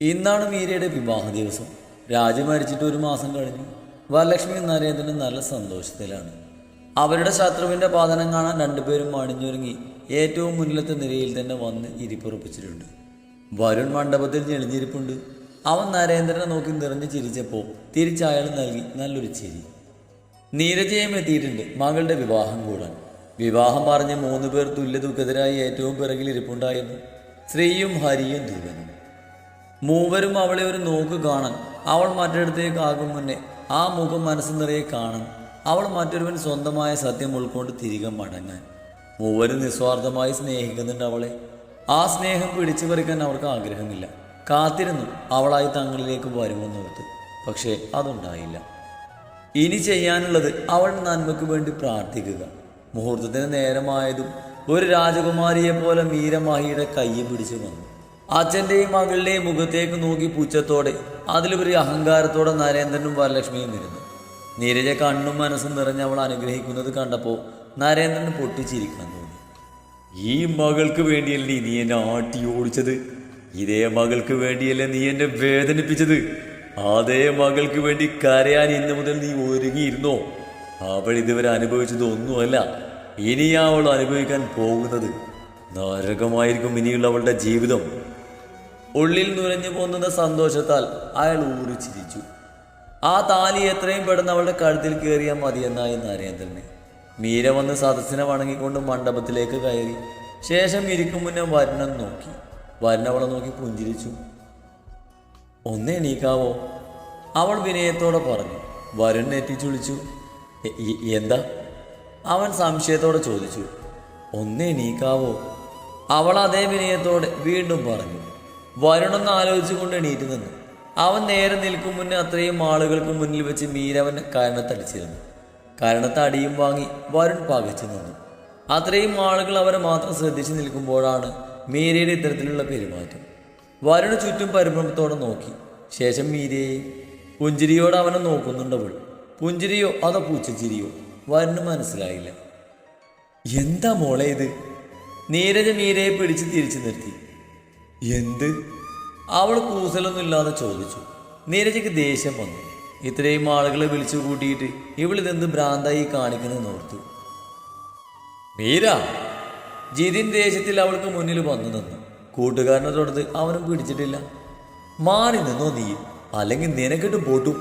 ഇന്നാണ് മീരയുടെ വിവാഹ ദിവസം. രാജു മരിച്ചിട്ട് ഒരു മാസം കഴിഞ്ഞു. വരലക്ഷ്മിയും നരേന്ദ്രനും നല്ല സന്തോഷത്തിലാണ്. അവരുടെ ശത്രുവിൻ്റെ പാതനം കാണാൻ രണ്ടുപേരും അണിഞ്ഞൊരുങ്ങി ഏറ്റവും മുന്നിലത്തെ നിരയിൽ തന്നെ വന്ന് ഇരിപ്പുറപ്പിച്ചിട്ടുണ്ട്. വരുൺ മണ്ഡപത്തിൽ ഞെളിഞ്ഞിരിപ്പുണ്ട്. അവൻ നരേന്ദ്രനെ നോക്കി നിറഞ്ഞു ചിരിച്ചപ്പോൾ തിരിച്ചയാൾ നൽകി നല്ലൊരു ചിരി. നീരജയും എത്തിയിട്ടുണ്ട് മകളുടെ വിവാഹം കൂടാൻ. വിവാഹം പറഞ്ഞ് 3 പേർ തുല്യ ദുഃഖിതരായി ഏറ്റവും പിറകിൽ ഇരിപ്പുണ്ടായിരുന്നു. ശ്രീയും ഹരിയും ധ്രുവനും. മൂവരും അവളെ ഒരു നോക്ക് കാണാൻ. അവൾ മറ്റിടത്തേക്കാകും മുന്നേ ആ മുഖം മനസ്സ് നിറയെ കാണാൻ. അവൾ മറ്റൊരുവൻ സ്വന്തമായ സത്യം ഉൾക്കൊണ്ട് തിരികെ മടങ്ങാൻ. മൂവരും നിസ്വാർത്ഥമായി സ്നേഹിക്കുന്നുണ്ട് അവളെ. ആ സ്നേഹം പിടിച്ചു പറിക്കാൻ അവർക്ക് ആഗ്രഹമില്ല. കാത്തിരുന്നു അവളായി തങ്ങളിലേക്ക് വരുമെന്നോർത്ത്. പക്ഷേ അതുണ്ടായില്ല. ഇനി ചെയ്യാനുള്ളത് അവളുടെ നന്മയ്ക്ക് വേണ്ടി പ്രാർത്ഥിക്കുക. മുഹൂർത്തത്തിന് നേരമായതും ഒരു രാജകുമാരിയെ പോലെ മീരമാഹിയുടെ കയ്യെ പിടിച്ചു വന്നു. അച്ഛൻ്റെയും മകളുടെയും മുഖത്തേക്ക് നോക്കി പുച്ഛത്തോടെ, അതിലുപരി അഹങ്കാരത്തോടെ നരേന്ദ്രനും വരലക്ഷ്മിയും ഇരുന്നു. നീരജ കണ്ണും മനസ്സും നിറഞ്ഞ് അവൾ അനുഗ്രഹിക്കുന്നത് കണ്ടപ്പോൾ നരേന്ദ്രന് പൊട്ടിച്ചിരിക്കാൻ തോന്നി. ഈ മകൾക്ക് വേണ്ടിയല്ലേ നീ എന്നെ ആട്ടി ഓടിച്ചത്? ഇതേ മകൾക്ക് വേണ്ടിയല്ലേ നീ എന്നെ വേദനിപ്പിച്ചത്? അതേ മകൾക്ക് വേണ്ടി കരയാൻ ഇന്നു മുതൽ നീ ഒരുങ്ങിയിരുന്നോ? അവൾ ഇതുവരെ അനുഭവിച്ചത് ഒന്നുമല്ല, ഇനി അവൾ അനുഭവിക്കാൻ പോകുന്നത് നരകമായിരിക്കും ഇനിയുള്ള അവളുടെ ജീവിതം. ഉള്ളിൽ നുരഞ്ഞു പോകുന്ന സന്തോഷത്താൽ അയാൾ ഊറിച്ചിരിച്ചു. ആ താലി എത്രയും പെട്ടെന്ന് അവളുടെ കഴുത്തിൽ കയറിയാൽ മതിയെന്നായി നരേന്ദ്രന്. മീര വന്ന് സദസ്സിനെ വണങ്ങിക്കൊണ്ട് മണ്ഡപത്തിലേക്ക് കയറി. ശേഷം ഇരിക്കും മുന്നേ വരുണൻ നോക്കി. വരുൺ അവളെ നോക്കി പുഞ്ചിരിച്ചു. ഒന്നേ എണീക്കാവോ? അവൾ വിനയത്തോടെ പറഞ്ഞു. വരുൺ നെറ്റിച്ചുളിച്ചു. എന്താ? അവൻ സംശയത്തോടെ ചോദിച്ചു. ഒന്നേ എണീക്കാവോ? അവൾ അതേ വിനയത്തോടെ വീണ്ടും പറഞ്ഞു. വരുണൊന്ന് ആലോചിച്ചുകൊണ്ട് എണീറ്റ് നിന്നു. അവൻ നേരെ നിൽക്കും മുന്നേ അത്രയും ആളുകൾക്ക് മുന്നിൽ വെച്ച് മീരവൻ്റെ കരണത്തടിച്ചിരുന്നു. കരണത്തടിയും വാങ്ങി വരുൺ പകച്ചു നിന്നു. അത്രയും ആളുകൾ അവരെ മാത്രം ശ്രദ്ധിച്ചു നിൽക്കുമ്പോഴാണ് മീരയുടെ ഇത്തരത്തിലുള്ള പെരുമാറ്റം. വരുണ് ചുറ്റും പരിഭ്രമത്തോടെ നോക്കി. ശേഷം മീരയെയും. പുഞ്ചിരിയോടെ അവനെ നോക്കുന്നുണ്ടവൾ. പുഞ്ചിരിയോ അതോ പൂച്ചച്ചിരിയോ? വരുണ് മനസ്സിലായില്ല. എന്താ മോളെ ഇത്? നീരജ മീരയെ പിടിച്ച് തിരിച്ചു നിർത്തി. എന്ത്? അവൾ കൂസലൊന്നുമില്ലാതെ ചോദിച്ചു. നീരജയ്ക്ക് ദേഷ്യം വന്നു. ഇത്രയും ആളുകളെ വിളിച്ചു കൂട്ടിയിട്ട് ഇവളിതെന്ത് ഭ്രാന്തായി കാണിക്കുന്നതെന്ന് ഓർത്തു. മീര! ജിതിൻ ദേഷ്യത്തിൽ അവൾക്ക് മുന്നിൽ വന്നു നിന്നു. കൂട്ടുകാരനെ തൊടുത്ത് അവനും പിടിച്ചിട്ടില്ല. മാറി നിന്നോ നീ, അല്ലെങ്കിൽ നിനക്കിട്ട് പോട്ടു.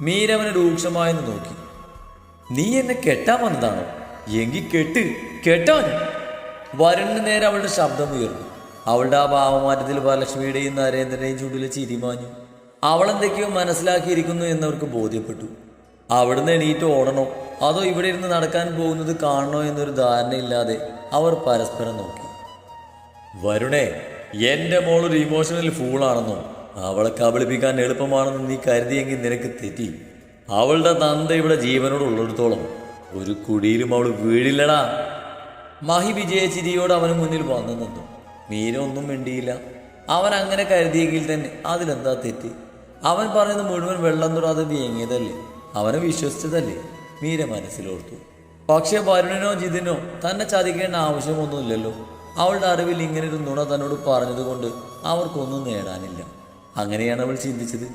മീര അവനെ രൂക്ഷമായെന്ന് നോക്കി. നീ എന്നെ കെട്ടാൻ വന്നതാണോ? എങ്കിൽ കെട്ടാൻ. വരുണിന് നേരെ അവളുടെ ശബ്ദം ഉയർന്നു. അവളുടെ ആ ഭാവമാറ്റത്തിൽ വരലക്ഷ്മിയുടെയും നരേന്ദ്രനെയും ചുണ്ടിലെ ചിരിമാഞ്ഞു. അവളെന്തൊക്കെയോ മനസ്സിലാക്കിയിരിക്കുന്നു എന്നവർക്ക് ബോധ്യപ്പെട്ടു. അവിടുന്ന് എണീറ്റ് ഓടണോ അതോ ഇവിടെ ഇരുന്ന് നടക്കാൻ പോകുന്നത് കാണണോ എന്നൊരു ധാരണയില്ലാതെ അവർ പരസ്പരം നോക്കി. വരുണേ, എൻ്റെ മോളൊരു ഇമോഷണൽ ഫൂളാണെന്നോ അവളെ കബളിപ്പിക്കാൻ എളുപ്പമാണെന്ന് നീ കരുതിയെങ്കിൽ നിനക്ക് തെറ്റി. അവളുടെ തന്ത ഇവിടെ ജീവനോട് ഉള്ളിടത്തോളം ഒരു കുടിയിലും അവൾ വീഴില്ലടാ. മഹി വിജയചിരിയോട് അവന് മുന്നിൽ വന്നു നിന്നു. മീര ഒന്നും മിണ്ടിയില്ല. അവൻ അങ്ങനെ കരുതിയെങ്കിൽ തന്നെ അതിലെന്താ തെറ്റ്? അവൻ പറയുന്നത് മുഴുവൻ വെള്ളം തൊടാതെ വീങ്ങിയതല്ലേ? അവനെ വിശ്വസിച്ചതല്ലേ? മീര മനസ്സിലോർത്തു. പക്ഷെ വരുണിനോ ജിതിനോ തന്നെ ചതിക്കേണ്ട ആവശ്യമൊന്നുമില്ലല്ലോ. അവളുടെ അറിവിൽ ഇങ്ങനെ ഒരു നുണ തന്നോട് പറഞ്ഞതുകൊണ്ട് അവർക്കൊന്നും നേടാനില്ല. അങ്ങനെയാണ് അവൾ ചിന്തിച്ചത്.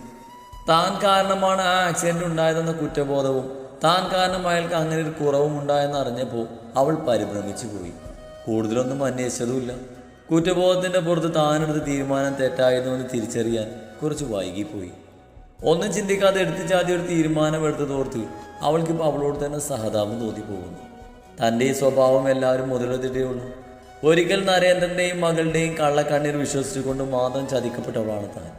താൻ കാരണമാണ് ആ ആക്സിഡന്റ് ഉണ്ടായതെന്ന കുറ്റബോധവും താൻ കാരണം അയാൾക്ക് അങ്ങനെ ഒരു കുറവും ഉണ്ടായെന്ന് അറിഞ്ഞപ്പോൾ അവൾ പരിഭ്രമിച്ചു പോയി. കൂടുതലൊന്നും അന്വേഷിച്ചതുമില്ല. കുറ്റബോധത്തിൻ്റെ പുറത്ത് താനെടുത്ത് തീരുമാനം തെറ്റായിരുന്നു എന്ന് തിരിച്ചറിയാൻ കുറച്ച് വൈകിപ്പോയി. ഒന്നും ചിന്തിക്കാതെ എടുത്തു ചാതി ഒരു തീരുമാനം എടുത്തതോർത്ത് അവൾക്കിപ്പോൾ അവളോട് തന്നെ സഹതാപം തോന്നിപ്പോകുന്നു. തൻ്റെ ഈ സ്വഭാവം എല്ലാവരും മുതലെടുത്തിട്ടേ ഉള്ളൂ. ഒരിക്കൽ നരേന്ദ്രൻ്റെയും മകളുടെയും കള്ളക്കണ്ണീർ വിശ്വസിച്ചുകൊണ്ട് മാത്രം ചതിക്കപ്പെട്ടവളാണ് താൻ.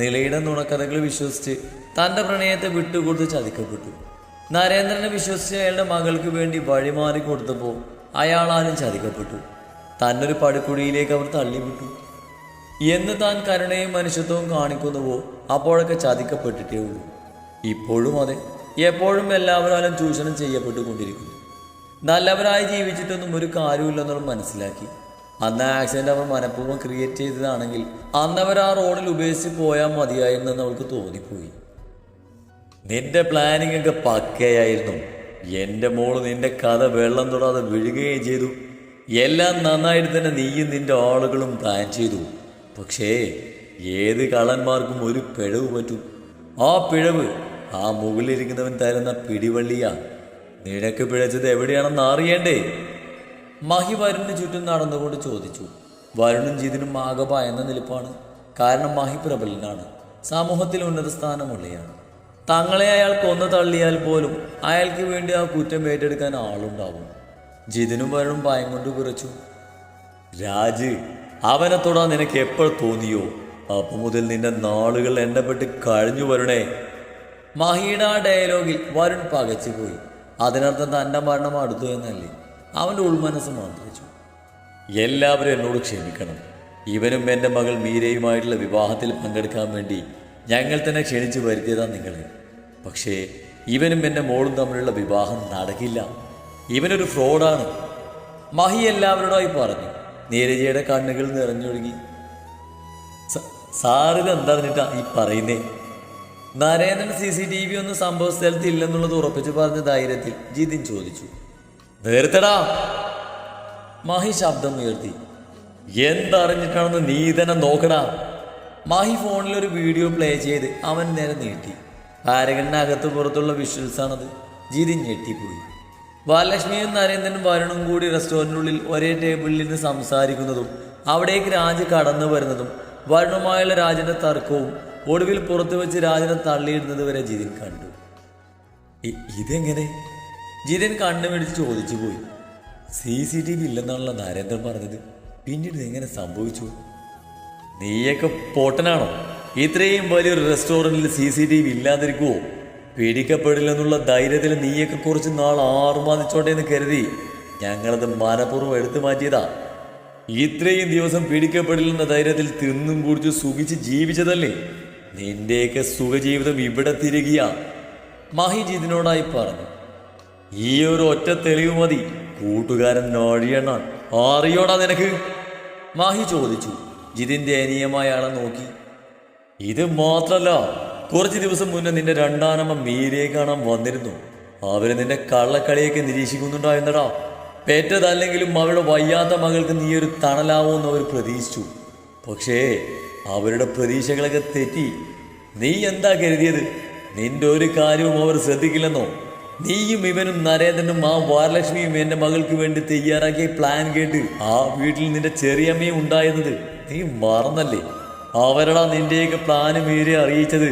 നിളയുടെ നുണക്കഥകൾ വിശ്വസിച്ച് തൻ്റെ പ്രണയത്തെ വിട്ടുകൊടുത്ത് ചതിക്കപ്പെട്ടു. നരേന്ദ്രനെ വിശ്വസിച്ച് അയാളുടെ മകൾക്ക് വേണ്ടി വഴിമാറി കൊടുത്തപ്പോൾ അയാളാരും ചതിക്കപ്പെട്ടു. തന്നൊരു പടുക്കുഴിയിലേക്ക് അവർ തള്ളിവിട്ടു. എന്ന് താൻ കരുണയും മനുഷ്യത്വവും കാണിക്കുന്നുവോ അപ്പോഴൊക്കെ ചതിക്കപ്പെട്ടിട്ടേ ഉള്ളൂ. ഇപ്പോഴും അതെ, എപ്പോഴും എല്ലാവരാലും ചൂഷണം ചെയ്യപ്പെട്ടുകൊണ്ടിരിക്കുന്നു. നല്ലവരായി ജീവിച്ചിട്ടൊന്നും ഒരു കാര്യമില്ലെന്നുള്ള മനസ്സിലാക്കി. അന്ന് ആക്സിഡന്റ് അവർ മനഃപൂർവ്വം ക്രിയേറ്റ് ചെയ്തതാണെങ്കിൽ അന്നവർ ആ റോഡിൽ ഉപേക്ഷിച്ച് പോയാൽ മതിയായിരുന്നെന്ന് അവൾക്ക് തോന്നിപ്പോയി. നിന്റെ പ്ലാനിങ് ഒക്കെ പക്കയായിരുന്നു. എൻ്റെ മോള് നിന്റെ കഥ വെള്ളം തൊടാതെ വിഴുകുകയും ചെയ്തു. എല്ലാം നന്നായിട്ട് തന്നെ നീയും നിന്റെ ആളുകളും പ്ലാൻ ചെയ്തു. പക്ഷേ ഏത് കള്ളന്മാർക്കും ഒരു പിഴവ് പറ്റും. ആ പിഴവ് ആ മുകളിലിരിക്കുന്നവൻ തരുന്ന പിടിവള്ളിയാ. നിനക്ക് പിഴച്ചത് എവിടെയാണെന്ന് അറിയണ്ടേ? മഹി വരുണിന് ചുറ്റും നടന്നുകൊണ്ട് ചോദിച്ചു. വരുണും ജിതിനും ആകെ ഭയന്ന നിൽപ്പാണ്. കാരണം മഹി പ്രബലനാണ്, സമൂഹത്തിൽ ഉന്നത സ്ഥാനമുള്ളയാണ്. തങ്ങളെ അയാൾ കൊന്നു തള്ളിയാൽ പോലും അയാൾക്ക് വേണ്ടി ആ കുറ്റം ഏറ്റെടുക്കാൻ ആളുണ്ടാവും. ജിതിനും വരുണും ഭയം കൊണ്ട് വിറച്ചു. രാജ്, അവനെ തൊടാൻ നിനക്ക് എപ്പോൾ തോന്നിയോ അപ്പൊ മുതൽ നിന്റെ നാളുകൾ എണ്ണപ്പെട്ട് കഴിഞ്ഞു വരുണേ. മഹിയുടെ ആ ഡയലോഗിൽ വരുൺ പകച്ചുപോയി. അതിനർത്ഥം തൻ്റെ മരണം അടുത്തു എന്നല്ലേ. അവൻ്റെ ഉൾമനസ് മന്ത്രിച്ചു. എല്ലാവരും എന്നോട് ക്ഷമിക്കണം. ഇവനും എൻ്റെ മകൾ മീരയുമായിട്ടുള്ള വിവാഹത്തിൽ പങ്കെടുക്കാൻ വേണ്ടി ഞങ്ങൾ തന്നെ ക്ഷണിച്ചു വരുത്തിയതാ നിങ്ങളെ. പക്ഷേ ഇവനും എൻ്റെ മോളും തമ്മിലുള്ള വിവാഹം നടക്കില്ല. ഇവനൊരു ഫ്രോഡാണ്. മഹി എല്ലാവരോടായി പറഞ്ഞു. നീരജയുടെ കണ്ണുകൾ നിറഞ്ഞൊഴുകി. സാറിത് എന്തറിഞ്ഞിട്ടാ ഈ പറയുന്നേ? നരേന്ദ്രൻ CCTV ഒന്നും സംഭവ സ്ഥലത്ത് ഇല്ലെന്നുള്ളത് ഉറപ്പിച്ച് പറഞ്ഞ ധൈര്യത്തിൽ ജിതിൻ ചോദിച്ചു. നിർത്തടാ! മഹി ശബ്ദം ഉയർത്തി. എന്തറിഞ്ഞിട്ടാണെന്ന് നീ തന്നെ നോക്കടാ. മഹി ഫോണിലൊരു വീഡിയോ പ്ലേ ചെയ്ത് അവൻ നേരെ നീട്ടി. പാരകനകത്ത് പുറത്തുള്ള വിഷ്വൽസാണത്. ജിതിൻ ഞെട്ടിപ്പോയി. വരലക്ഷ്മിയും നരേന്ദ്രനും വരുണും കൂടി റെസ്റ്റോറൻറ്റിനുള്ളിൽ ഒരേ ടേബിളിൽ നിന്ന് സംസാരിക്കുന്നതും അവിടേക്ക് രാജ് കടന്നു വരുന്നതും വരുണുമായുള്ള രാജന്റെ തർക്കവും ഒടുവിൽ പുറത്തു വെച്ച് രാജനെ തള്ളിയിടുന്നത് വരെ ജിതിൻ കണ്ടു. ഇതെങ്ങനെ? ജിതിൻ കണ്ണു മേടിച്ച് ചോദിച്ചു പോയി. CCTV ഇല്ലെന്നാണല്ലോ നരേന്ദ്രൻ പറഞ്ഞത്. പിന്നീട് എങ്ങനെ സംഭവിച്ചു? നീയൊക്കെ പൊട്ടനാണോ? ഇത്രയും വലിയൊരു റെസ്റ്റോറൻറ്റിൽ CCTV ഇല്ലാതിരിക്കുവോ? പിടിക്കപ്പെടില്ലെന്നുള്ള ധൈര്യത്തിൽ നീയൊക്കെ കുറച്ച് നാൾ ആറുമാതിച്ചോട്ടെ എന്ന് കരുതി ഞങ്ങളത് മനഃപൂർവ്വം എടുത്തു മാറ്റിയതാ. ഇത്രയും ദിവസം പിടിക്കപ്പെടില്ലെന്ന ധൈര്യത്തിൽ തിന്നും കുടിച്ച് സുഖിച്ച് ജീവിച്ചതല്ലേ. നിന്റെയൊക്കെ സുഖജീവിതം ഇവിടെ തിരികെയാ. മഹി ജിതിനോടായി പറഞ്ഞു. ഈ ഒരു ഒറ്റ തെളിവ് മതി കൂട്ടുകാരൻ നൊഴിയണ്ണാൻ. അറിയോടാ നിനക്ക്? മഹി ചോദിച്ചു. ജിതിൻ ദയനീയമായ ആളെ നോക്കി. ഇത് മാത്രല്ല, കുറച്ച് ദിവസം മുന്നേ നിന്റെ രണ്ടാനമ്മ മീരയെ കാണാൻ വന്നിരുന്നു. അവര് നിന്റെ കള്ളക്കളിയൊക്കെ നിരീക്ഷിക്കുന്നുണ്ടായിരുന്നടാ. പെറ്റതല്ലെങ്കിലും അവരുടെ വയ്യാത്ത മകൾക്ക് നീ ഒരു തണലാവുമെന്ന് അവർ പ്രതീക്ഷിച്ചു. പക്ഷേ അവരുടെ പ്രതീക്ഷകളൊക്കെ തെറ്റി. നീ എന്താ കരുതിയത്? നിന്റെ ഒരു കാര്യവും അവർ ശ്രദ്ധിക്കില്ലെന്നോ? നീയും ഇവനും നരേന്ദ്രനും ആ വരലക്ഷ്മിയും എൻ്റെ മകൾക്ക് വേണ്ടി തയ്യാറാക്കിയ പ്ലാൻ കേട്ട് ആ വീട്ടിൽ നിന്റെ ചെറിയമ്മയും ഉണ്ടായിരുന്നത് നീ മറന്നല്ലേ? അവരടാ നിന്റെയൊക്കെ പ്ലാന് മീരെ അറിയിച്ചത്.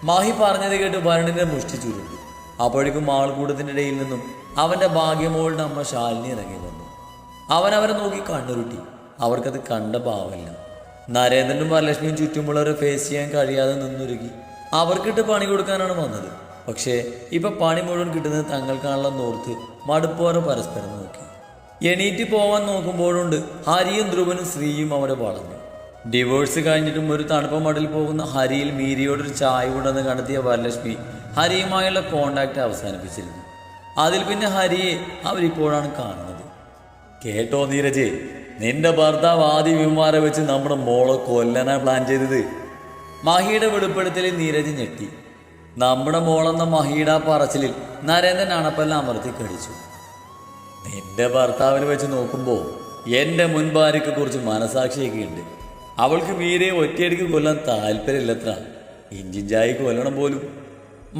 മഹി പറഞ്ഞത് കേട്ട് വരുണിനെ മുഷ്ടി ചുരുണ്ടു. അപ്പോഴേക്കും ആൾക്കൂട്ടത്തിൻ്റെ ഇടയിൽ നിന്നും അവൻ്റെ ഭാഗ്യമോളുടെ അമ്മ ശാലിനി ഇറങ്ങി വന്നു. അവരെ നോക്കി കണ്ണുരുട്ടി. അവർക്കത് കണ്ട ഭാവമില്ല. നരേന്ദ്രനും വരലക്ഷ്മിയും ചുറ്റുമുള്ളവരെ ഫേസ് ചെയ്യാൻ കഴിയാതെ നിന്നൊരുക്കി. അവർക്കിട്ട് പണി കൊടുക്കാനാണ് വന്നത്. പക്ഷേ ഇപ്പൊ പണി മുഴുവൻ കിട്ടുന്നത് തങ്ങൾക്കാണല്ലോ നോർത്ത് മടുപ്പോറെ പരസ്പരം നോക്കി. എണീറ്റ് പോവാൻ നോക്കുമ്പോഴുണ്ട് ഹരിയും ധ്രുവനും ശ്രീയും അവിടെ വളർന്നു. ഡിവോഴ്സ് കഴിഞ്ഞിട്ടും ഒരു തണുപ്പ മടലിൽ പോകുന്ന ഹരിയിൽ മീരയോടൊരു ചായ ഉണ്ടെന്ന് കണ്ടെത്തിയ വരലക്ഷ്മി ഹരിയുമായുള്ള കോണ്ടാക്ട് അവസാനിപ്പിച്ചിരുന്നു. അതിൽ പിന്നെ ഹരിയെ അവരിപ്പോഴാണ് കാണുന്നത്. കേട്ടോ നീരജ്, നിന്റെ ഭർത്താവ് ആദ്യ വിമാരെ വെച്ച് നമ്മുടെ മോളെ കൊല്ലാനാണ് പ്ലാൻ ചെയ്തത്. മഹിയുടെ വെളിപ്പെടുത്തലിൽ നീരജ് ഞെട്ടി. നമ്മുടെ മോളെന്ന മഹിയുടെ പറച്ചിലിൽ നരേന്ദ്രൻ അണപ്പെല്ലാം അമർത്തി കടിച്ചു. നിന്റെ ഭർത്താവിനെ വെച്ച് നോക്കുമ്പോൾ എൻ്റെ മുൻ ഭാര്യയ്ക്ക് കുറിച്ച് മനസാക്ഷിയൊക്കെ ഉണ്ട്. അവൾക്ക് മീരയെ ഒറ്റയടിക്ക് കൊല്ലാൻ താല്പര്യമില്ലത്ര, ഇഞ്ചിഞ്ചായി കൊല്ലണം പോലും.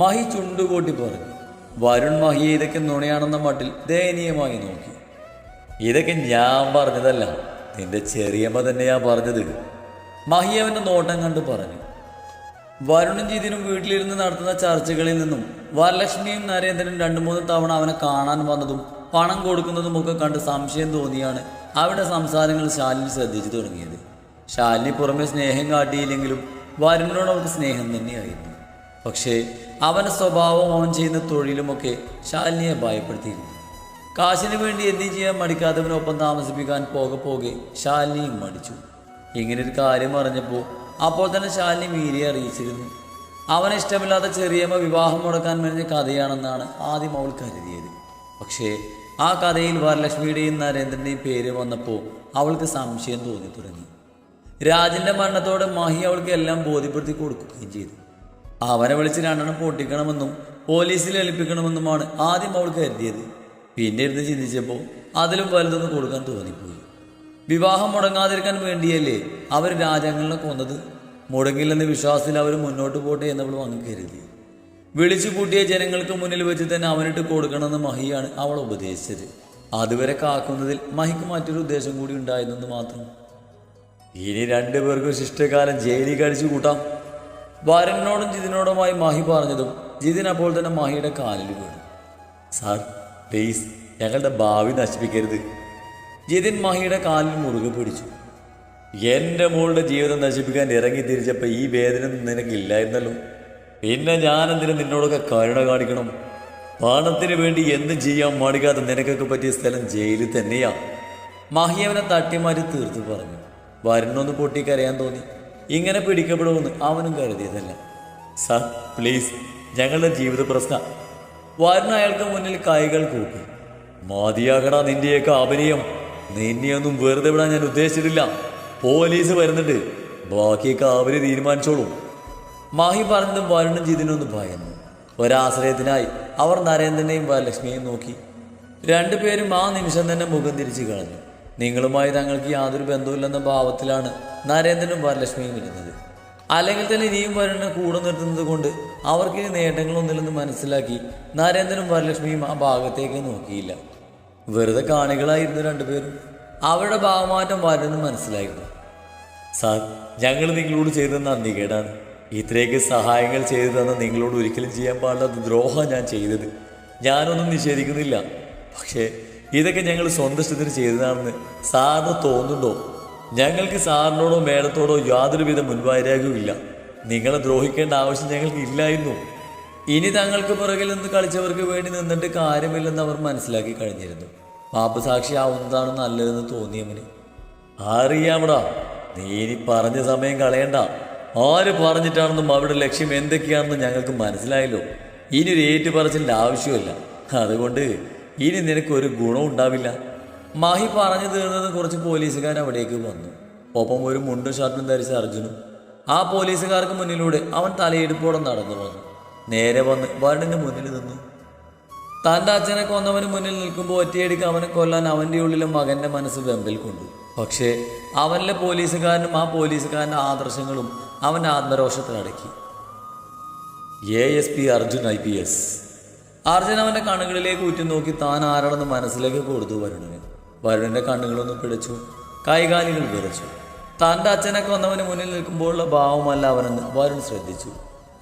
മഹി ചുണ്ടുകൂട്ടി പറഞ്ഞു. വരുൺ മഹിയെ ഇതൊക്കെ നുണയാണെന്ന മട്ടിൽ ദയനീയമായി നോക്കി. ഇതൊക്കെ ഞാൻ പറഞ്ഞതല്ല, നിന്റെ ചെറിയമ്മ തന്നെയാ പറഞ്ഞത്. മഹി അവൻ്റെ നോട്ടം കണ്ട് പറഞ്ഞു. വരുണും ജിതിനും വീട്ടിലിരുന്ന് നടത്തുന്ന ചർച്ചകളിൽ നിന്നും വരലക്ഷ്മിയും നരേന്ദ്രനും 2-3 തവണ അവനെ കാണാൻ വന്നതും പണം കൊടുക്കുന്നതും ഒക്കെ കണ്ട് സംശയം തോന്നിയാണ് അവരുടെ സംസാരങ്ങൾ ശാലിനി ശ്രദ്ധിച്ചു തുടങ്ങിയത്. ശാലിനി പുറമെ സ്നേഹം കാട്ടിയില്ലെങ്കിലും വരുണിനോട് അവർക്ക് സ്നേഹം തന്നെയായിരുന്നു. പക്ഷേ അവൻ്റെ സ്വഭാവവും അവൻ ചെയ്യുന്ന തൊഴിലുമൊക്കെ ശാലിനിയെ ഭയപ്പെടുത്തിയിരുന്നു. കാശിന് വേണ്ടി എന്തും ചെയ്യാൻ മടിക്കാത്തവനൊപ്പം താമസിപ്പിക്കാൻ പോകെ ശാലിനിയും മടിച്ചു. ഇങ്ങനൊരു കാര്യം അറിഞ്ഞപ്പോൾ അപ്പോൾ തന്നെ ശാലിനി മീരയെ അറിയിച്ചിരുന്നു. അവനെ ഇഷ്ടമില്ലാത്ത ചെറിയമ്മ വിവാഹം മുടക്കാൻ വരുന്ന കഥയാണെന്നാണ് ആദ്യം അവൾ കരുതിയത്. പക്ഷേ ആ കഥയിൽ വരലക്ഷ്മിയുടെയും നരേന്ദ്രൻ്റെയും പേര് വന്നപ്പോൾ അവൾക്ക് സംശയം തോന്നി തുടങ്ങി. രാജൻ്റെ മരണത്തോടെ മഹി അവൾക്ക് എല്ലാം ബോധ്യപ്പെടുത്തി കൊടുക്കുകയും ചെയ്തു. അവനെ വിളിച്ച് 2 പൊട്ടിക്കണമെന്നും പോലീസിൽ ഏൽപ്പിക്കണമെന്നുമാണ് ആദ്യം അവൾ കരുതിയത്. പിന്നെ ഇരുന്ന് ചിന്തിച്ചപ്പോൾ അതിലും വലുതൊന്ന് കൊടുക്കാൻ തോന്നിപ്പോയി. വിവാഹം മുടങ്ങാതിരിക്കാൻ വേണ്ടിയല്ലേ അവർ രാജ്യങ്ങളിലെ കൊന്നത്. മുടങ്ങില്ലെന്ന വിശ്വാസത്തിൽ അവർ മുന്നോട്ട് പോട്ടെ എന്നവൾ അങ്ങ് കരുതി. വിളിച്ചു കൂട്ടിയ ജനങ്ങൾക്ക് മുന്നിൽ വെച്ച് തന്നെ അവനിട്ട് കൊടുക്കണമെന്ന് മഹിയാണ് അവൾ ഉപദേശിച്ചത്. അതുവരെ കാക്കുന്നതിൽ മഹിക്ക് മറ്റൊരു ഉദ്ദേശം കൂടി ഉണ്ടായിരുന്നെന്ന് മാത്രം. ഇനി രണ്ടുപേർക്കും ശിഷ്ടകാലം ജയിലിൽ കഴിച്ചു കൂട്ടാം. വരനോടും ജിതിനോടുമായി മഹി പറഞ്ഞതും ജിതിൻ അപ്പോൾ തന്നെ മഹിയുടെ കാലിൽ വീണു. സാർ പ്ലീസ്, ഞങ്ങളുടെ ഭാവി നശിപ്പിക്കരുത്. ജിതിൻ മഹിയുടെ കാലിൽ മുറുകെ പിടിച്ചു. എൻ്റെ മോളുടെ ജീവിതം നശിപ്പിക്കാൻ ഇറങ്ങി തിരിച്ചപ്പോൾ ഈ വേദന നിനക്കില്ലായിരുന്നല്ലോ. പിന്നെ ഞാനെന്തിനും നിന്നോടൊക്കെ കരുണ കാണിക്കണം? പണത്തിന് വേണ്ടി എന്തും ചെയ്യാൻ മടിക്കാതെ നിനക്കൊക്കെ പറ്റിയ സ്ഥലം ജയിലിൽ തന്നെയാ. മഹി അവനെ തട്ടിമാറ്റി തീർത്തു പറഞ്ഞു. വരുന്നൊന്ന് പൊട്ടിക്കരയാൻ തോന്നി. ഇങ്ങനെ പിടിക്കപ്പെടുമെന്ന് അവനും കരുതിയതല്ല. സാർ പ്ലീസ്, ഞങ്ങളുടെ ജീവിത പ്രശ്നം. വരുന്ന അയാൾക്ക് മുന്നിൽ കൈകൾ കൂട്ടി. മതിയാകടാ നിന്റെയൊക്കെ അഭിനയം. നിന്നെയൊന്നും വെറുതെ വിടാൻ ഞാൻ ഉദ്ദേശിച്ചിട്ടില്ല. പോലീസ് വരുന്നുണ്ട്, ബാക്കിയൊക്കെ അവര് തീരുമാനിച്ചോളും. മാഹി പറഞ്ഞതും വരുണും ജിതിനൊന്ന് ഭയന്നു. ഒരാശ്രയത്തിനായി അവർ നരേന്ദ്രനെയും വരലക്ഷ്മിയെയും നോക്കി. രണ്ടുപേരും ആ നിമിഷം തന്നെ മുഖം തിരിച്ചു കളഞ്ഞു. നിങ്ങളുമായി തങ്ങൾക്ക് യാതൊരു ബന്ധവുമില്ലെന്ന ഭാവത്തിലാണ് നരേന്ദ്രനും വരലക്ഷ്മിയും ഇരുന്നത്. അല്ലെങ്കിൽ തന്നെ ഇനിയും വരുണിനെ കൂടെ നിർത്തുന്നത് കൊണ്ട് അവർക്കിനി നേട്ടങ്ങളൊന്നുമില്ലെന്ന് മനസ്സിലാക്കി നരേന്ദ്രനും വരലക്ഷ്മിയും ആ ഭാഗത്തേക്ക് നോക്കിയില്ല. വെറുതെ കാണികളായിരുന്നു രണ്ടുപേരും. അവരുടെ ഭാവമാറ്റം വരുണെന്ന് മനസ്സിലായിരുന്നു. സാർ, ഞങ്ങൾ നിങ്ങളോട് ചെയ്ത നന്ദികേടാണ്. ഇത്രയൊക്കെ സഹായങ്ങൾ ചെയ്തു തന്ന നിങ്ങളോട് ഒരിക്കലും ചെയ്യാൻ പാടില്ലാത്ത ദ്രോഹം ഞാൻ ചെയ്തത്. ഞാനൊന്നും നിഷേധിക്കുന്നില്ല. പക്ഷേ ഇതൊക്കെ ഞങ്ങൾ സ്വന്തം ഇഷ്ടത്തിന് ചെയ്തതാണെന്ന് സാറിന് തോന്നുന്നുണ്ടോ? ഞങ്ങൾക്ക് സാറിനോടോ മേഡത്തോടോ യാതൊരുവിധ മുൻവൈരാഗ്യവും ഇല്ല. നിങ്ങളെ ദ്രോഹിക്കേണ്ട ആവശ്യം ഞങ്ങൾക്ക് ഇല്ലായിരുന്നു. ഇനി തങ്ങൾക്ക് പുറകിൽ നിന്ന് കളിച്ചവർക്ക് വേണ്ടി നിന്നിട്ട് കാര്യമില്ലെന്ന് അവർ മനസ്സിലാക്കി കഴിഞ്ഞിരുന്നു. പാപ സാക്ഷിയാവുന്നതാണ് നല്ലതെന്ന് തോന്നിയവന്. അറിയാമടാ, നീ ഇനി പറഞ്ഞ സമയം കളയണ്ട. ആര് പറഞ്ഞിട്ടാണെന്നും അവരുടെ ലക്ഷ്യം എന്തൊക്കെയാണെന്നും ഞങ്ങൾക്ക് മനസ്സിലായല്ലോ. ഇനി ഒരു ഏറ്റുപറച്ചിലിൻ്റെ ആവശ്യമില്ല. അതുകൊണ്ട് ഇനി നിനക്കൊരു ഗുണം ഉണ്ടാവില്ല. മാഹി പറഞ്ഞു തീർന്നത് കുറച്ച് പോലീസുകാർ അവിടേക്ക് വന്നു. ഒപ്പം ഒരു മുണ്ടും ഷർട്ടും ധരിച്ച അർജുനും. ആ പോലീസുകാർക്ക് മുന്നിലൂടെ അവൻ തലയെടുപ്പോടെ നടന്നു വന്നു. നേരെ വന്ന് വരുണിന്റെ മുന്നിൽ നിന്നു. തൻ്റെ അച്ഛനെ കൊന്നവന് മുന്നിൽ നിൽക്കുമ്പോൾ ഒറ്റയടിക്ക് അവനെ കൊല്ലാൻ അവൻ്റെ ഉള്ളിലെ മകൻ്റെ മനസ്സ് വെമ്പൽ കൊണ്ടു. പക്ഷേ അവനിലെ പോലീസുകാരനും ആ പോലീസുകാരൻ്റെ ആദർശങ്ങളും അവൻ്റെ ആത്മരോഷത്തിലടക്കി. ASP Arjun IPS. അർജുൻ അവൻ്റെ കണ്ണുകളിലേക്ക് ഉറ്റുനോക്കി താൻ ആരാണെന്ന് മനസ്സിലേക്ക് കൊടുത്തു വരുണിന്. വരുണിൻ്റെ കണ്ണുകളൊന്നും പിടച്ചു, കൈകാലികൾ വിറച്ചു. തൻ്റെ അച്ഛനെ കൊന്നവന് മുന്നിൽ നിൽക്കുമ്പോഴുള്ള ഭാവമല്ല അവനെന്ന് വരുൺ ശ്രദ്ധിച്ചു.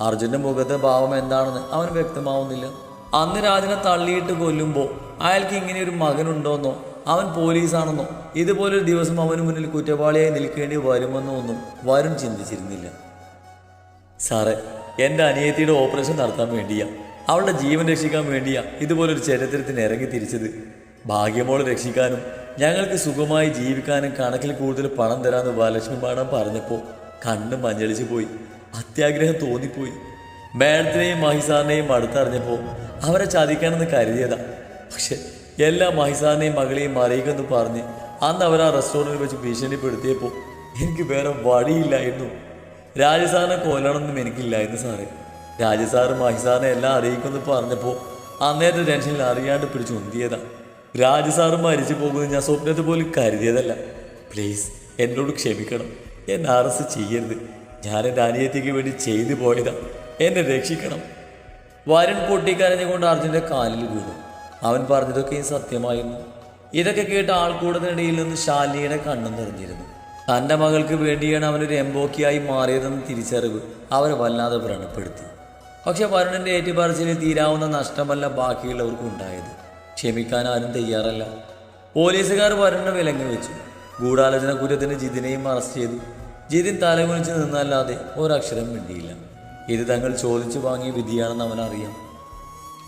അർജുൻ്റെ മുഖത്തെ ഭാവം എന്താണെന്ന് അവന് വ്യക്തമാവുന്നില്ല. അന്ന് രാജനെ തള്ളിയിട്ട് കൊല്ലുമ്പോൾ അയാൾക്ക് ഇങ്ങനെയൊരു മകനുണ്ടോന്നോ, അവൻ പോലീസാണെന്നോ, ഇതുപോലൊരു ദിവസം അവന് മുന്നിൽ കുറ്റവാളിയായി നിൽക്കേണ്ടി വരുമെന്നോ ഒന്നും വരുൺ ചിന്തിച്ചിരുന്നില്ല. സാറേ, എൻ്റെ അനിയത്തിയുടെ ഓപ്പറേഷൻ നടത്താൻ വേണ്ടിയാ, അവളുടെ ജീവൻ രക്ഷിക്കാൻ വേണ്ടിയാ ഇതുപോലൊരു ചരിത്രത്തിന് ഇറങ്ങി തിരിച്ചത്. ഭാഗ്യമോളെ രക്ഷിക്കാനും ഞങ്ങൾക്ക് സുഖമായി ജീവിക്കാനും കണക്കിൽ കൂടുതൽ പണം തരാമെന്ന് വരലക്ഷ്മി മാഡം പറഞ്ഞപ്പോൾ കണ്ണ് മഞ്ഞളിച്ചു പോയി. അത്യാഗ്രഹം തോന്നിപ്പോയി. മേഡത്തിനെയും മഹിസാറിനെയും അടുത്തറിഞ്ഞപ്പോൾ അവരെ ചതിക്കണമെന്ന് കരുതിയതാ. പക്ഷെ എല്ലാ മഹിസാറിനെയും മകളെയും അറിയിക്കുമെന്ന് പറഞ്ഞ് അന്ന് അവർ ആ റെസ്റ്റോറൻറ്റിൽ വെച്ച് ഭീഷണിപ്പെടുത്തിയപ്പോൾ എനിക്ക് വേറെ വഴിയില്ലായിരുന്നു. രാജസാറിനെ കൊല്ലണമെന്നും എനിക്കില്ലായിരുന്നു സാറേ. രാജസാറ് മഹിസാറിനെ എല്ലാം അറിയിക്കുമെന്ന് പറഞ്ഞപ്പോൾ അന്നേരത്തെ ടെൻഷനിൽ അറിയാണ്ട് പിടിച്ച് ഉന്തിയതാ. രാജസാറ് മരിച്ചു പോകുന്നത് ഞാൻ സ്വപ്നത്തെ പോലും കരുതിയതല്ല. പ്ലീസ്, എന്നോട് ക്ഷമിക്കണം. എന്നെ അറസ്റ്റ് ചെയ്യരുത്. ഞാൻ എൻ്റെ അനിയത്തിക്ക് വേണ്ടി ചെയ്തു പോയതാ. എന്നെ രക്ഷിക്കണം. വരുൺ പൊട്ടിക്കരഞ്ഞുകൊണ്ട് അർജുൻ്റെ കാലിൽ വീണു. അവൻ പറഞ്ഞതൊക്കെയും സത്യമായിരുന്നു. ഇതൊക്കെ കേട്ട് ആൾക്കൂടത്തിനിടയിൽ നിന്ന് ശാലിനിയുടെ കണ്ണും നിറഞ്ഞിരുന്നു. തൻ്റെ മകൾക്ക് വേണ്ടിയാണ് അവനൊരു എംബോക്കിയായി മാറിയതെന്ന് തിരിച്ചറിവ് അവരെ വല്ലാതെ വ്രണപ്പെടുത്തി. പക്ഷെ വരുണിൻ്റെ ഏറ്റുപറച്ചിലിൽ തീരാവുന്ന നഷ്ടമല്ല ബാക്കിയുള്ളവർക്കും ഉണ്ടായത്. ക്ഷമിക്കാൻ ആരും തയ്യാറല്ല. പോലീസുകാർ വരുണിനെ വിലങ്ങി വെച്ചു. ഗൂഢാലോചന കുറ്റത്തിന് ജിതിനെയും അറസ്റ്റ് ചെയ്തു. ജിതിൻ തലകുനിച്ച് നിന്നല്ലാതെ ഒരക്ഷരം മിണ്ടിയില്ല. ഇത് തങ്ങൾ ചോദിച്ചു വാങ്ങിയ വിധിയാണെന്ന് അവനറിയാം.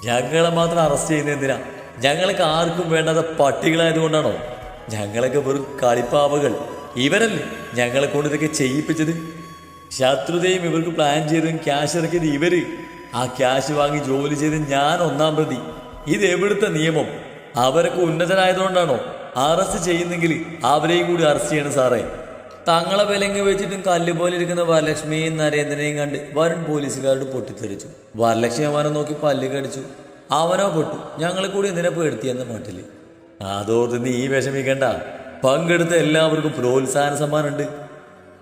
ഞങ്ങളെ മാത്രം അറസ്റ്റ് ചെയ്യുന്ന എന്തിനാ? ഞങ്ങൾക്ക് ആർക്കും വേണ്ടാത്ത പട്ടികളായതുകൊണ്ടാണോ? ഞങ്ങളൊക്കെ വെറും കളിപ്പാവകൾ. ഇവരല്ലേ ഞങ്ങളെ കൊണ്ട് ഇതൊക്കെ ചെയ്യിപ്പിച്ചത്? ശത്രുതയും ഇവർക്ക് പ്ലാൻ ചെയ്തതും ക്യാഷ് ഇറക്കിയത് ഇവര്. ആ ക്യാഷ് വാങ്ങി ജോലി ചെയ്ത് ഞാൻ ഒന്നാം പ്രതി. ഇത് എവിടുത്തെ നിയമം? അവരൊക്കെ ഉന്നതരായതുകൊണ്ടാണോ അറസ്റ്റ് ചെയ്യുന്നെങ്കിൽ അവരെയും കൂടി അറസ്റ്റ് ചെയ്യണം സാറേ. തങ്ങളെ വിലങ്ങി വെച്ചിട്ടും കല്ലുപോലെ ഇരിക്കുന്ന വരലക്ഷ്മിയെയും നരേന്ദ്രനെയും കണ്ട് വരുൺ പോലീസുകാരോട് പൊട്ടിത്തെറിച്ചു. വരലക്ഷ്മി അവനെ നോക്കി പല്ല് കടിച്ചു. അവനോ പൊട്ടു. ഞങ്ങളെ കൂടി എന്തിനെ പേടുത്തിയെന്ന മട്ടില്. അതോർത്ത് നീ വിഷമിക്കണ്ട. പങ്കെടുത്ത എല്ലാവർക്കും പ്രോത്സാഹന സമ്മാനമുണ്ട്.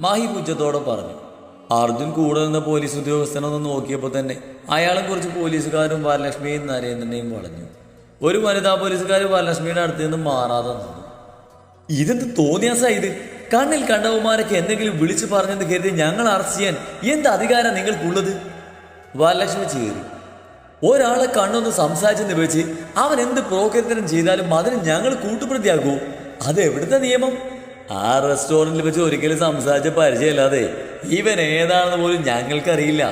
മാഹി പുച്ഛത്തോടെ പറഞ്ഞു. അർജുൻ കൂടെ നിന്ന പോലീസ് ഉദ്യോഗസ്ഥനൊന്ന് നോക്കിയപ്പോൾ തന്നെ അയാളും കുറച്ച് പോലീസുകാരും വരലക്ഷ്മിയെയും നരേന്ദ്രനെയും വളഞ്ഞു. ഒരു വനിതാ പോലീസുകാർ വരലക്ഷ്മിയുടെ അടുത്ത് നിന്ന് മാറാതെ നിന്നു. ഇതെന്ത് തോന്നിയാസാ ഇത്? കണ്ണിൽ കണ്ടവന്മാരൊക്കെ എന്തെങ്കിലും വിളിച്ചു പറഞ്ഞെന്ന് കരുതി ഞങ്ങൾ അറസ്റ്റ് ചെയ്യാൻ എന്ത് അധികാരം നിങ്ങൾക്കുള്ളത്? വരലക്ഷ്മി ചേറി. ഒരാളെ കണ്ണൊന്ന് സംസാരിച്ചെന്ന് വെച്ച് അവൻ എന്ത് പ്രോക്കരത്തരം ചെയ്താലും അതിന് ഞങ്ങൾ കൂട്ടുപ്രതിയാകൂ? അത് എവിടുത്തെ നിയമം? ആ റെസ്റ്റോറൻറ്റിൽ വെച്ച് ഒരിക്കലും സംസാരിച്ച പരിചയമല്ലാതെ ഇവൻ ഏതാണെന്ന് പോലും ഞങ്ങൾക്കറിയില്ല.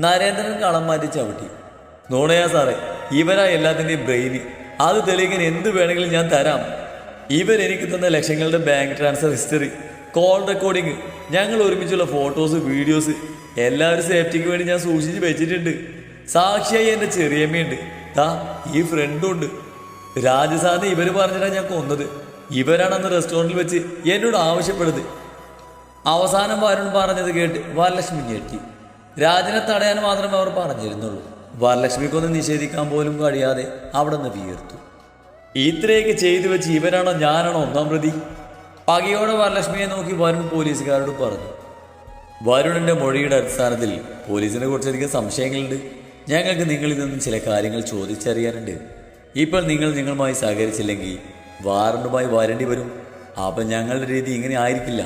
നരേന്ദ്രൻ കളം മാറ്റി ചവിട്ടി. നോണയാ സാറേ, ഇവരാ എല്ലാത്തിൻ്റെയും ബ്രെയിന്. അത് തെളിയിക്കാൻ എന്ത് വേണമെങ്കിലും ഞാൻ തരാം. ഇവരെനിക്ക് തന്ന ലക്ഷങ്ങളുടെ bank transfer history, call recording, ഞങ്ങൾ ഒരുമിച്ചുള്ള ഫോട്ടോസ്, വീഡിയോസ് എല്ലാവരും സേഫ്റ്റിക്ക് വേണ്ടി ഞാൻ സൂക്ഷിച്ച് വെച്ചിട്ടുണ്ട്. സാക്ഷിയായി എൻ്റെ ചെറിയമ്മയുണ്ട്. ഈ ഫ്രണ്ടും ഉണ്ട്. രാജസാറിനെ ഇവർ പറഞ്ഞിട്ടാണ് ഞാൻ കൊന്നത്. ഇവരാണെന്ന് റെസ്റ്റോറൻറ്റിൽ വെച്ച് എന്നോട് ആവശ്യപ്പെടുന്നത്. അവസാനം വരുൺ പറഞ്ഞത് കേട്ട് വരലക്ഷ്മി ഞെട്ടി. രാജനെ തടയാൻ മാത്രമേ അവർ പറഞ്ഞിരുന്നുള്ളൂ. വരലക്ഷ്മിക്കൊന്നും നിഷേധിക്കാൻ പോലും കഴിയാതെ അവിടെ നിന്ന് വീർത്തു. ഇത്രയൊക്കെ ചെയ്തു വെച്ച് ഇവരാണോ ഞാനാണോ ഒന്നാം പ്രതി? പകയോടെ വരലക്ഷ്മിയെ നോക്കി വരുൺ പോലീസുകാരോട് പറഞ്ഞു. വരുണിൻ്റെ മൊഴിയുടെ അടിസ്ഥാനത്തിൽ പോലീസിനെ കുറച്ചധികം സംശയങ്ങളുണ്ട്. ഞങ്ങൾക്ക് നിങ്ങളിൽ നിന്നും ചില കാര്യങ്ങൾ ചോദിച്ചറിയാനുണ്ട്. ഇപ്പോൾ നിങ്ങളുമായി സഹകരിച്ചില്ലെങ്കിൽ വാറണ്ടുമായി വരേണ്ടി വരും. അപ്പം ഞങ്ങളുടെ രീതി ഇങ്ങനെ ആയിരിക്കില്ല.